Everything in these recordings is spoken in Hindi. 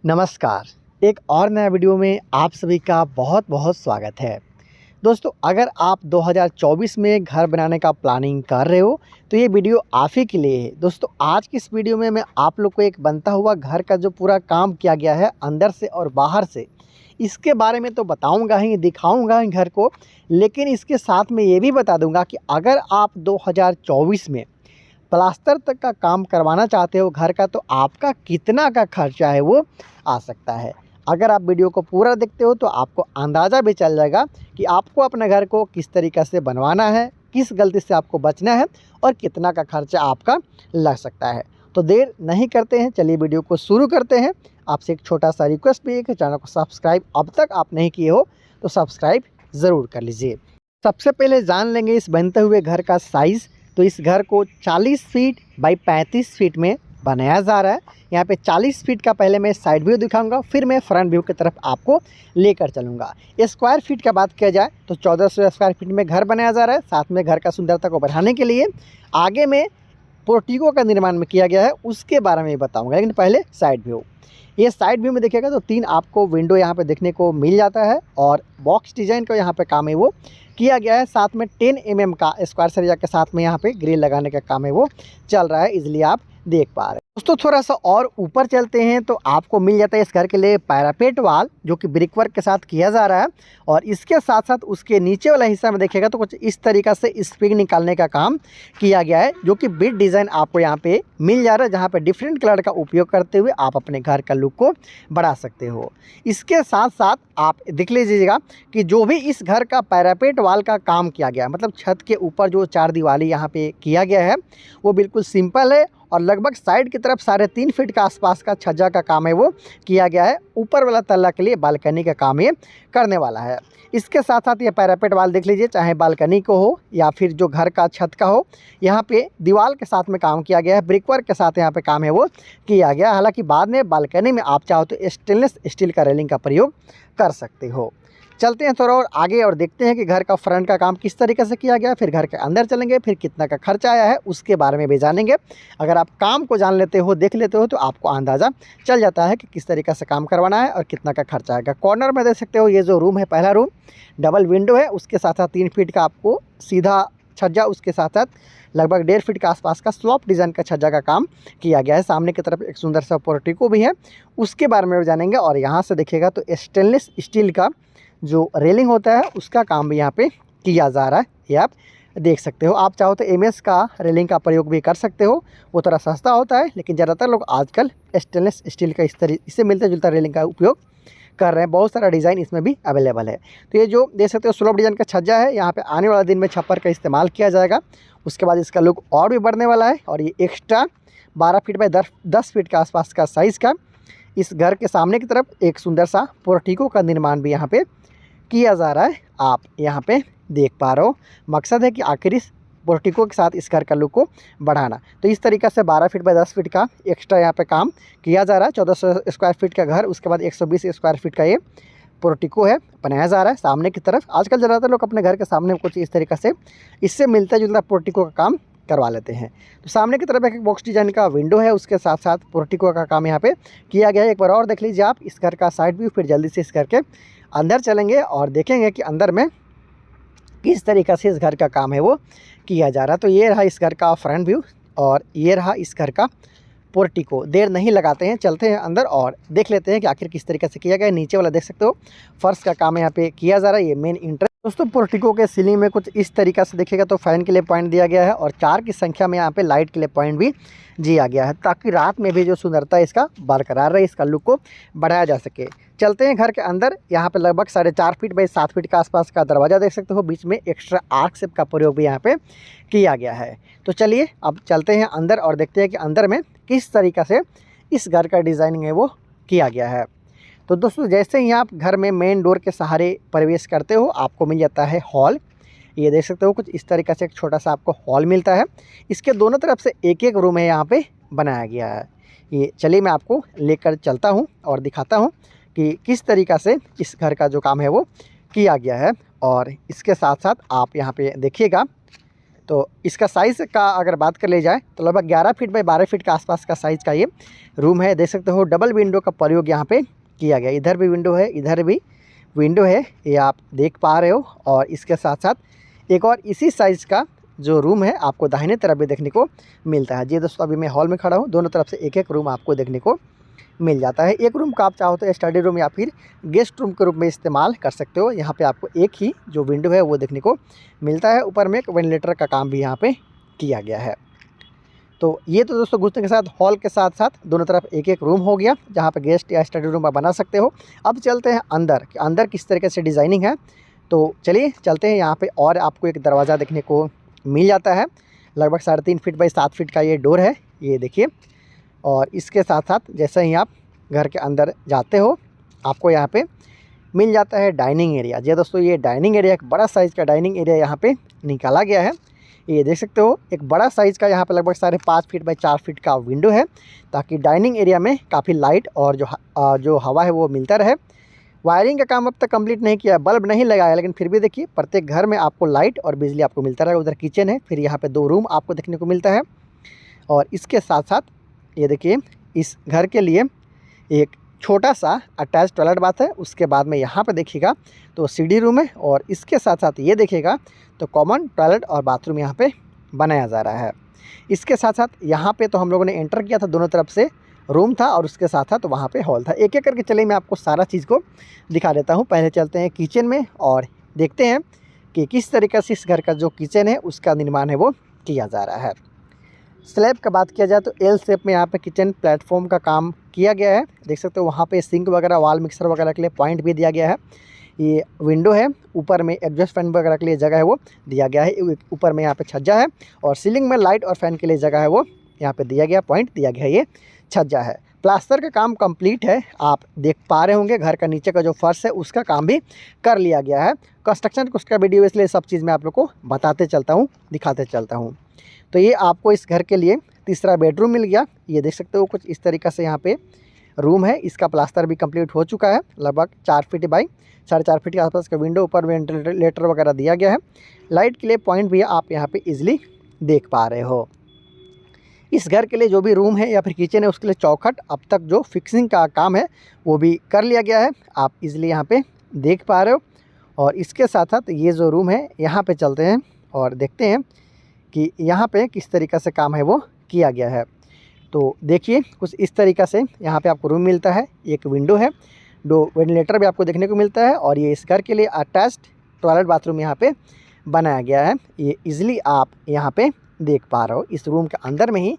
नमस्कार। एक और नया वीडियो में आप सभी का बहुत बहुत स्वागत है। दोस्तों, अगर आप 2024 में घर बनाने का प्लानिंग कर रहे हो तो ये वीडियो आप ही के लिए है। दोस्तों, आज की इस वीडियो में मैं आप लोग को एक बनता हुआ घर का जो पूरा काम किया गया है अंदर से और बाहर से, इसके बारे में तो बताऊंगा ही, दिखाऊंगा ही घर को, लेकिन इसके साथ में ये भी बता दूंगा कि अगर आप 2024 में प्लास्टर तक का काम करवाना चाहते हो घर का, तो आपका कितना का खर्चा है वो आ सकता है। अगर आप वीडियो को पूरा देखते हो तो आपको अंदाज़ा भी चल जाएगा कि आपको अपने घर को किस तरीक़े से बनवाना है, किस गलती से आपको बचना है और कितना का खर्चा आपका लग सकता है। तो देर नहीं करते हैं, चलिए वीडियो को शुरू करते हैं। आपसे एक छोटा सा रिक्वेस्ट भी है कि चैनल को सब्सक्राइब अब तक आप नहीं किए हो तो सब्सक्राइब ज़रूर कर लीजिए। सबसे पहले जान लेंगे इस बनते हुए घर का साइज़। तो इस घर को 40 फीट बाई 35 फीट में बनाया जा रहा है। यहाँ पे 40 फीट का पहले मैं साइड व्यू दिखाऊंगा, फिर मैं फ्रंट व्यू की तरफ आपको लेकर चलूँगा। स्क्वायर फीट का बात किया जाए तो 1400 स्क्वायर फीट में घर बनाया जा रहा है। साथ में घर का सुंदरता को बढ़ाने के लिए आगे में पोर्टिको का निर्माण में किया गया है, उसके बारे में बताऊँगा। लेकिन पहले साइड व्यू। ये साइड व्यू में देखिएगा तो 3 आपको विंडो यहाँ पे देखने को मिल जाता है और बॉक्स डिजाइन का यहाँ पे काम है वो किया गया है। साथ में 10 mm का स्क्वायर सरिया के साथ में यहाँ पे ग्रिल लगाने का काम है वो चल रहा है, इसलिए आप देख पा रहे हैं। दोस्तों, थोड़ा सा और ऊपर चलते हैं तो आपको मिल जाता है इस घर के लिए पैरापेट वाल, जो कि ब्रिक वर्क के साथ किया जा रहा है। और इसके साथ साथ उसके नीचे वाला हिस्सा में देखिएगा तो कुछ इस तरीक़ा से स्प्रिंग निकालने का काम किया गया है, जो कि बिट डिज़ाइन आपको यहाँ पे मिल जा रहा है, जहाँ पे डिफरेंट कलर का उपयोग करते हुए आप अपने घर का लुक को बढ़ा सकते हो। इसके साथ साथ आप देख लीजिएगा कि जो भी इस घर का पैरापेट वाल का काम किया गया है, मतलब छत के ऊपर जो 4 दीवारी यहाँ पे किया गया है, वो बिल्कुल सिंपल है और लगभग साइड की तरफ 3.5 फीट का आसपास का छज्जा का काम है वो किया गया है। ऊपर वाला तल्ला के लिए बालकनी का काम ये करने वाला है। इसके साथ साथ ये पैरापेट वाल देख लीजिए, चाहे बालकनी को हो या फिर जो घर का छत का हो, यहाँ पे दीवार के साथ में काम किया गया है, ब्रिक वर्क के साथ यहाँ पे काम है वो किया गया। हालांकि बाद में बालकनी में आप चाहो तो स्टेनलेस स्टील का रेलिंग का प्रयोग कर सकते हो। चलते हैं थोड़ा और आगे और देखते हैं कि घर का फ्रंट का काम किस तरीके से किया गया। फिर घर के अंदर चलेंगे, फिर कितना का खर्चा आया है उसके बारे में भी जानेंगे। अगर आप काम को जान लेते हो, देख लेते हो, तो आपको अंदाज़ा चल जाता है कि किस तरीके से काम करवाना है और कितना का खर्चा आएगा। कॉर्नर में देख सकते हो ये जो रूम है, पहला रूम, डबल विंडो है, उसके साथ साथ 3 फीट का आपको सीधा छज्जा, उसके साथ साथ लगभग 1.5 फीट का आसपास का स्लॉप डिज़ाइन का छज्जा का काम किया गया है। सामने की तरफ एक सुंदर सा पोर्टिको भी है, उसके बारे में भी जानेंगे। और यहाँ से देखिएगा तो स्टेनलेस स्टील का जो रेलिंग होता है उसका काम भी यहाँ पे किया जा रहा है, ये आप देख सकते हो। आप चाहो तो एमएस का रेलिंग का प्रयोग भी कर सकते हो, वो थोड़ा सस्ता होता है, लेकिन ज़्यादातर लोग आजकल स्टेनलेस स्टील का इससे मिलता जुलता रेलिंग का उपयोग कर रहे हैं। बहुत सारा डिज़ाइन इसमें भी अवेलेबल है। तो ये जो देख सकते हो स्लोप डिज़ाइन का छज्जा है, यहाँ पे आने वाला दिन में छप्पर का इस्तेमाल किया जाएगा। उसके बाद इसका लुक और भी बढ़ने वाला है। और ये एक्स्ट्रा 12 फीट बाई 10 फीट के आसपास का साइज़ का इस घर के सामने की तरफ एक सुंदर सा पोर्टिको का निर्माण भी यहाँ पे किया जा रहा है, आप यहाँ पे देख पा रहे हो। मकसद है कि आखिर इस पोर्टिको के साथ इस घर का लुक को बढ़ाना। तो इस तरीक़े से 12 फीट बाई 10 फीट का एक्स्ट्रा यहाँ पे काम किया जा रहा है। 1400 स्क्वायर फीट का घर, उसके बाद 120 स्क्वायर फीट का ये पोर्टिको है बनाया जा रहा है सामने की तरफ। आजकल ज़्यादातर लोग अपने घर के सामने कुछ इस तरीक़े से इससे मिलता जुलता पोर्टिको का काम करवा लेते हैं। तो सामने की तरफ एक बॉक्स डिजाइन का विंडो है, उसके साथ साथ पोर्टिको का काम यहाँ पे किया गया है। एक बार और देख लीजिए आप इस घर का साइड व्यू, फिर जल्दी से इस घर के अंदर चलेंगे और देखेंगे कि अंदर में किस तरीक़े से इस घर का काम है वो किया जा रहा है। तो ये रहा इस घर का फ्रंट व्यू और ये रहा इस घर का पोर्टिको। देर नहीं लगाते हैं, चलते हैं अंदर और देख लेते हैं कि आखिर किस तरीके से किया गया है। नीचे वाला देख सकते हो फर्श का काम यहाँ पे किया जा रहा है, ये मेन इंट्रेंस। दोस्तों, पोर्टिको के सीलिंग में कुछ इस तरीक़ा से देखिएगा तो फ़ैन के लिए पॉइंट दिया गया है और 4 की संख्या में यहाँ पे लाइट के लिए पॉइंट भी दिया गया है, ताकि रात में भी जो सुंदरता इसका बरकरार रहे, इसका लुक को बढ़ाया जा सके। चलते हैं घर के अंदर। यहाँ पे लगभग 4.5 फीट बाई 7 फीट का आसपास का दरवाज़ा देख सकते हो, बीच में एक्स्ट्रा आर्क शेप का प्रयोग भी यहाँ पे किया गया है। तो चलिए अब चलते हैं अंदर और देखते हैं कि अंदर में किस तरीक़े से इस घर का डिज़ाइनिंग है वो किया गया है। तो दोस्तों, जैसे ही आप घर में मेन डोर के सहारे प्रवेश करते हो, आपको मिल जाता है हॉल। ये देख सकते हो कुछ इस तरीक़े से एक छोटा सा आपको हॉल मिलता है। इसके दोनों तरफ से एक एक रूम है यहाँ पे बनाया गया है। ये चलिए मैं आपको लेकर चलता हूँ और दिखाता हूँ कि किस तरीक़ा से इस घर का जो काम है वो किया गया है। और इसके साथ साथ आप यहाँ पे देखिएगा तो इसका साइज़ का अगर बात कर ली जाए तो लगभग 11 फीट बाई 12 फीट के आसपास का साइज़ का ये रूम है। देख सकते हो डबल विंडो का प्रयोग यहाँ पे किया गया, इधर भी विंडो है, इधर भी विंडो है, ये आप देख पा रहे हो। और इसके साथ साथ एक और इसी साइज़ का जो रूम है आपको दाहिने तरफ भी देखने को मिलता है। जी दोस्तों, अभी मैं हॉल में खड़ा हूँ, दोनों तरफ से एक एक रूम आपको देखने को मिल जाता है। एक रूम का आप चाहो तो स्टडी रूम या फिर गेस्ट रूम के रूप में इस्तेमाल कर सकते हो। यहाँ पे आपको एक ही जो विंडो है वो देखने को मिलता है। ऊपर में एक वेंटिलेटर का काम भी यहाँ पे किया गया है। तो ये तो दोस्तों घुसने के साथ हॉल के साथ साथ दोनों तरफ एक एक रूम हो गया, जहाँ पे गेस्ट या स्टडी रूम आप बना सकते हो। अब चलते हैं अंदर कि अंदर किस तरीके से डिज़ाइनिंग है। तो चलिए चलते हैं। यहाँ पे और आपको एक दरवाज़ा देखने को मिल जाता है, लगभग 3.5 फीट बाई 7 फीट का ये डोर है, ये देखिए। और इसके साथ साथ जैसे ही आप घर के अंदर जाते हो आपको यहाँ पे मिल जाता है डाइनिंग एरिया। जी दोस्तों, ये डाइनिंग एरिया एक बड़ा साइज़ का डाइनिंग एरिया यहाँ पे निकाला गया है। ये देख सकते हो एक बड़ा साइज़ का यहाँ पे लगभग 5.5 फीट बाई 4 फीट का विंडो है, ताकि डाइनिंग एरिया में काफ़ी लाइट और जो हवा है वो मिलता रहे। वायरिंग का काम अब तक कंप्लीट नहीं किया है, बल्ब नहीं लगाया, लेकिन फिर भी देखिए प्रत्येक घर में आपको लाइट और बिजली आपको मिलता रहे। उधर किचन है, फिर यहाँ पे 2 रूम आपको देखने को मिलता है। और इसके साथ साथ ये देखिए इस घर के लिए एक छोटा सा अटैच टॉयलेट बाथ है। उसके बाद में यहाँ पे देखिएगा तो सीढ़ी रूम है, और इसके साथ साथ ये देखिएगा तो कॉमन टॉयलेट और बाथरूम यहाँ पे बनाया जा रहा है। इसके साथ साथ यहाँ पे तो हम लोगों ने एंटर किया था, दोनों तरफ से रूम था और उसके साथ साथ वहाँ पे हॉल था। एक एक करके चलिए मैं आपको सारा चीज़ को दिखा देता हूँ। पहले चलते हैं किचन में और देखते हैं कि किस तरीके से इस घर का जो किचन है उसका निर्माण है वो किया जा रहा है। स्लैब का बात किया जाए तो एल शेप में यहाँ पे किचन प्लेटफॉर्म का काम किया गया है। देख सकते हो वहाँ पे सिंक वगैरह, वाल मिक्सर वगैरह के लिए पॉइंट भी दिया गया है। ये विंडो है, ऊपर में एग्जॉस्ट फैन वगैरह के लिए जगह है वो दिया गया है। ऊपर में यहाँ पे छज्जा है, और सीलिंग में लाइट और फैन के लिए जगह है वो यहाँ पे दिया गया, पॉइंट दिया गया है, ये छज्जा है। प्लास्टर का काम कंप्लीट है, आप देख पा रहे होंगे। घर का नीचे का जो फर्श है उसका काम भी कर लिया गया है। कंस्ट्रक्शन उसका वीडियो, इसलिए सब चीज़ मैं आप लोग को बताते चलता हूँ, दिखाते चलता हूँ। तो ये आपको इस घर के लिए तीसरा बेडरूम मिल गया। ये देख सकते हो कुछ इस तरीक़े से यहाँ पे रूम है। इसका प्लास्टर भी कंप्लीट हो चुका है, लगभग 4 फीट बाई 4.5 फीट के आसपास का विंडो, ऊपर वेंटिलेटर वगैरह दिया गया है। लाइट के लिए पॉइंट भी आप यहाँ पे इजीली देख पा रहे हो। इस घर के लिए जो भी रूम है या फिर किचन है उसके लिए चौखट अब तक जो फिक्सिंग का काम है वो भी कर लिया गया है, आप इजीली यहाँ पे देख पा रहे हो। और इसके साथ साथ ये जो रूम है यहाँ पे चलते हैं और देखते हैं कि यहाँ पे किस तरीक़े से काम है वो किया गया है। तो देखिए कुछ इस तरीक़ा से यहाँ पे आपको रूम मिलता है, एक विंडो है, 2 वेंटिलेटर भी आपको देखने को मिलता है, और ये इस घर के लिए अटैच्ड टॉयलेट बाथरूम यहाँ पे बनाया गया है। ये इजीली आप यहाँ पे देख पा रहे हो। इस रूम के अंदर में ही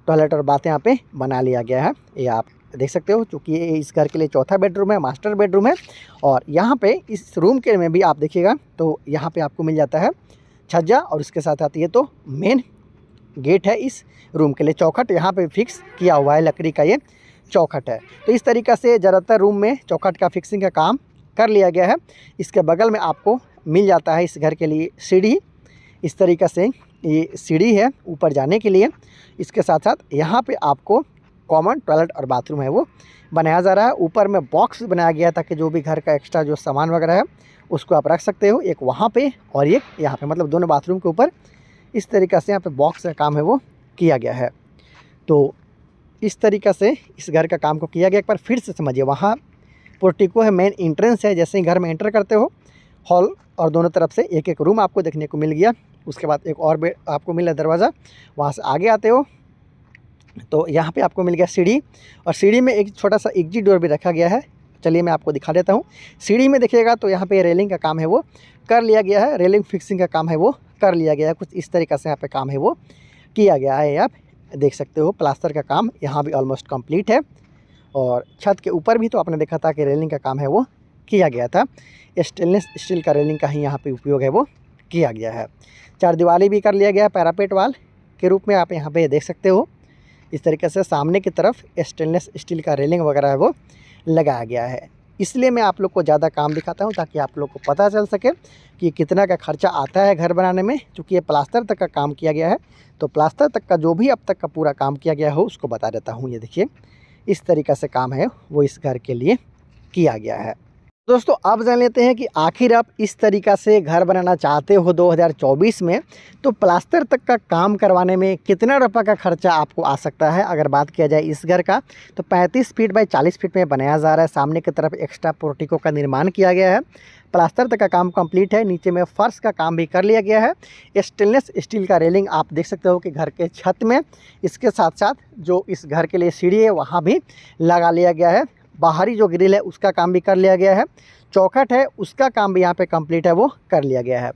टॉयलेट और बाथ यहाँ पे बना लिया गया है, ये आप देख सकते हो। चूँकि ये इस घर के लिए चौथा बेडरूम है, मास्टर बेडरूम है। और यहाँ पे इस रूम के में भी आप देखिएगा तो यहाँ पे आपको मिल जाता है छज्जा, और उसके साथ साथ ये तो मेन गेट है इस रूम के लिए। चौखट यहाँ पे फिक्स किया हुआ है, लकड़ी का ये चौखट है। तो इस तरीक़ा से ज़्यादातर रूम में चौखट का फिक्सिंग का काम कर लिया गया है। इसके बगल में आपको मिल जाता है इस घर के लिए सीढ़ी। इस तरीक़ा से ये सीढ़ी है ऊपर जाने के लिए। इसके साथ साथ यहाँ पे आपको कॉमन टॉयलेट और बाथरूम है वो बनाया जा रहा है। ऊपर में बॉक्स बनाया गया है ताकि जो भी घर का एक्स्ट्रा जो सामान वगैरह है उसको आप रख सकते हो, एक वहाँ पे और एक यहाँ पे, मतलब दोनों बाथरूम के ऊपर इस तरीक़ा से यहाँ पे बॉक्स का काम है वो किया गया है। तो इस तरीक़ा से इस घर का काम को किया गया। एक बार फिर से समझिए, वहाँ पोर्टिको है, मेन एंट्रेंस है। जैसे ही घर में एंटर करते हो हॉल, और दोनों तरफ से एक एक रूम आपको देखने को मिल गया। उसके बाद एक और बेड आपको मिला दरवाज़ा, वहाँ से आगे आते हो तो यहाँ पे आपको मिल गया सीढ़ी, और सीढ़ी में एक छोटा सा एग्जिट डोर भी रखा गया है। चलिए मैं आपको दिखा देता हूँ। सीढ़ी में देखिएगा तो यहाँ पे रेलिंग का काम है वो कर लिया गया है, रेलिंग फिक्सिंग का काम है वो कर लिया गया है। कुछ इस तरीक़े से यहाँ पे काम है वो किया गया है, आप देख सकते हो। प्लास्टर का काम यहाँ भी ऑलमोस्ट कंप्लीट है, और छत के ऊपर भी तो आपने देखा था कि रेलिंग का काम है वो किया गया था। स्टेनलेस स्टील का रेलिंग का ही यहाँ पे उपयोग है वो किया गया है। 4 दीवारी भी कर लिया गया है पैरापेट वाल के रूप में, आप यहाँ पे देख सकते हो। इस तरीके से सामने की तरफ स्टेनलेस स्टील का रेलिंग वगैरह है वो लगाया गया है। इसलिए मैं आप लोग को ज़्यादा काम दिखाता हूँ ताकि आप लोग को पता चल सके कि कितना का खर्चा आता है घर बनाने में। क्योंकि ये प्लास्टर तक का काम किया गया है, तो प्लास्टर तक का जो भी अब तक का पूरा काम किया गया हो उसको बता देता हूँ। ये देखिए इस तरीक़े से काम है वो इस घर के लिए किया गया है। दोस्तों अब जान लेते हैं कि आखिर आप इस तरीक़ा से घर बनाना चाहते हो 2024 में, तो प्लास्टर तक का काम करवाने में कितना रुपये का खर्चा आपको आ सकता है। अगर बात किया जाए इस घर का, तो 35 फीट बाई 40 फीट में बनाया जा रहा है। सामने की तरफ एक्स्ट्रा पोर्टिको का निर्माण किया गया है। प्लास्टर तक का काम कंप्लीट है। नीचे में फर्श का काम भी कर लिया गया है। स्टेनलेस स्टील का रेलिंग आप देख सकते हो कि घर के छत में, इसके साथ साथ जो इस घर के लिए सीढ़ी है वहाँ भी लगा लिया गया है। बाहरी जो ग्रिल है उसका काम भी कर लिया गया है। चौखट है उसका काम भी यहाँ पे कंप्लीट है, वो कर लिया गया है।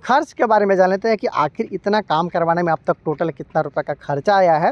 खर्च के बारे में जान लेते हैं कि आखिर इतना काम करवाने में अब तक टोटल कितना रुपए का खर्चा आया है।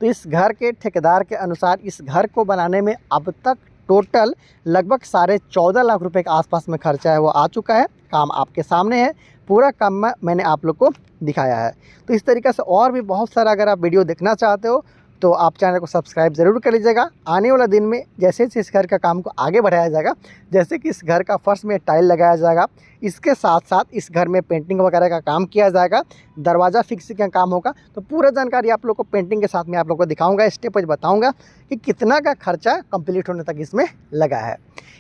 तो इस घर के ठेकेदार के अनुसार इस घर को बनाने में अब तक टोटल लगभग 14.5 लाख रुपए के आसपास में खर्चा है, वो आ चुका है। काम आपके सामने है, पूरा काम मैंने आप लोग को दिखाया है। तो इस तरीक़े से और भी बहुत सारा अगर आप वीडियो देखना चाहते हो तो आप चैनल को सब्सक्राइब ज़रूर कर लीजिएगा। आने वाला दिन में जैसे जैसे इस घर का काम को आगे बढ़ाया जाएगा, जैसे कि इस घर का फर्श में टाइल लगाया जाएगा, इसके साथ साथ इस घर में पेंटिंग वगैरह का काम किया जाएगा, दरवाज़ा फिक्सिंग का काम होगा, तो पूरा जानकारी आप लोग को पेंटिंग के साथ में आप लोग को दिखाऊंगा, स्टेप वाइज बताऊंगा कि कितना का खर्चा कंप्लीट होने तक इसमें लगा है।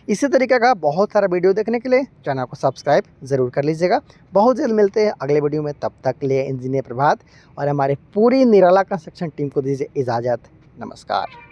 इसी तरीके का बहुत सारा वीडियो देखने के लिए चैनल को सब्सक्राइब ज़रूर कर लीजिएगा। बहुत जल्द मिलते हैं अगले वीडियो में, तब तक के लिए इंजीनियर प्रभात और हमारे पूरी निराला कंस्ट्रक्शन टीम को दीजिए इजाज़त। नमस्कार।